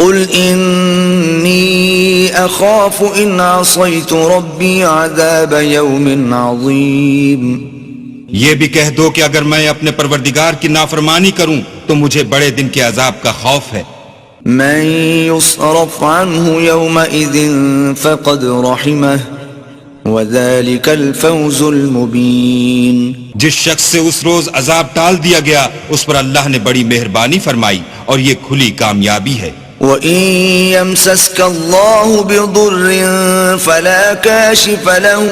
قل إني أخاف إن عصيت ربي عذاب يوم عظيم. یہ بھی کہہ دو کہ اگر میں اپنے پروردگار کی نافرمانی کروں تو مجھے بڑے دن کے عذاب کا خوف ہے. من يصرف عنه يومئذ فقد رحمه وذلك الفوز المبين. جس شخص سے اس روز عذاب ٹال دیا گیا اس پر اللہ نے بڑی مہربانی فرمائی اور یہ کھلی کامیابی ہے. وَإِن يَمْسَسْكَ اللَّهُ بِضُرٍّ فَلَا كَاشِفَ لَهُ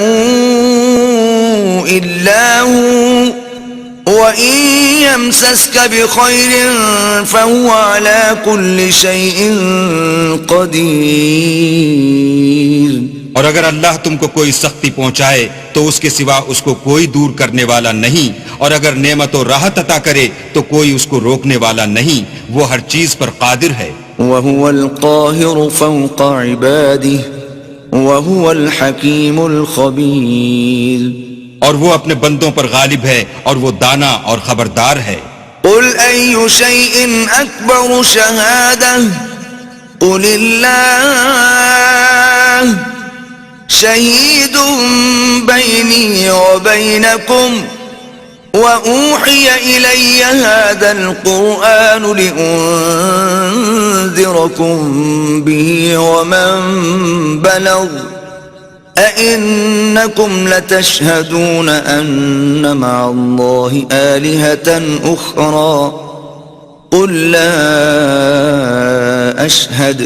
إِلَّا هُوَ وَإِن يَمْسَسْكَ بِخَيْرٍ فَهُوَ عَلَى كُلِّ شَيْءٍ قَدِيرٌ. اور اگر اللہ تم کو کوئی سختی پہنچائے تو اس کے سوا اس کو کوئی دور کرنے والا نہیں، اور اگر نعمت و راحت عطا کرے تو کوئی اس کو روکنے والا نہیں، وہ ہر چیز پر قادر ہے. وَهُوَ الْقَاهِرُ فَوْقَ عِبَادِهِ وَهُوَ الْحَكِيمُ الْخَبِيرُ. اور وہ اپنے بندوں پر غالب ہے اور وہ دانا اور خبردار ہے. قُلْ أَيُّ شَيْءٍ أَكْبَرُ شَهَادَةً قُلِ اللَّهُ شَهِيدٌ بَيْنِي وَبَيْنَكُمْ وَأُوحِيَ إِلَيَّ هَذَا الْقُرْآنُ لِأُنذِرَكُم بِهِ وَمَن بَلَغَ أَإِنَّكُمْ لَتَشْهَدُونَ أَنَّ مَعَ اللَّهِ آلِهَةً أُخْرَى قُل لَّا أَشْهَدُ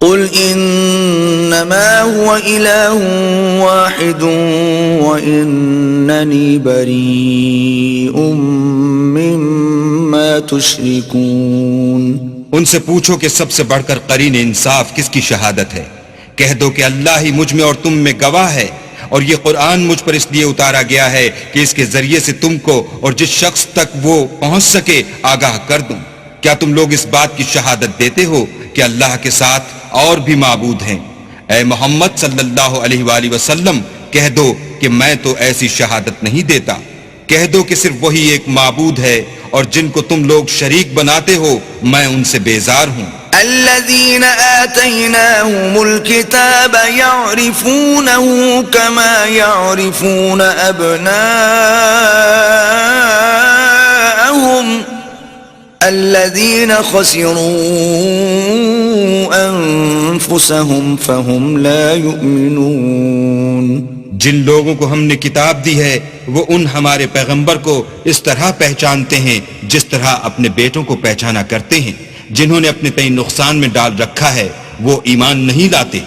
قُلْ إِنَّمَا هُوَ إِلَٰهٌ وَاحِدٌ وَإِنَّنِي بَرِيءٌ مِّمَّا تُشْرِكُونَ. ان سے پوچھو کہ سب سے بڑھ کر قرین انصاف کس کی شہادت ہے. کہہ دو کہ اللہ ہی مجھ میں اور تم میں گواہ ہے، اور یہ قرآن مجھ پر اس لیے اتارا گیا ہے کہ اس کے ذریعے سے تم کو اور جس شخص تک وہ پہنچ سکے آگاہ کر دوں. کیا تم لوگ اس بات کی شہادت دیتے ہو کہ اللہ کے ساتھ اور بھی معبود ہیں؟ اے محمد صلی اللہ علیہ وآلہ وسلم کہہ دو کہ میں تو ایسی شہادت نہیں دیتا. کہہ دو کہ صرف وہی ایک معبود ہے، اور جن کو تم لوگ شریک بناتے ہو میں ان سے بیزار ہوں. الذين آتيناهم الكتاب يعرفونه كما يعرفون أبناءهم الذين خسروا أنفسهم فهم لا يؤمنون. جن لوگوں کو ہم نے کتاب دی ہے وہ ان ہمارے پیغمبر کو اس طرح پہچانتے ہیں جس طرح اپنے بیٹوں کو پہچانا کرتے ہیں. جنہوں نے اپنے تئیں نقصان میں ڈال رکھا ہے وہ ایمان نہیں لاتے.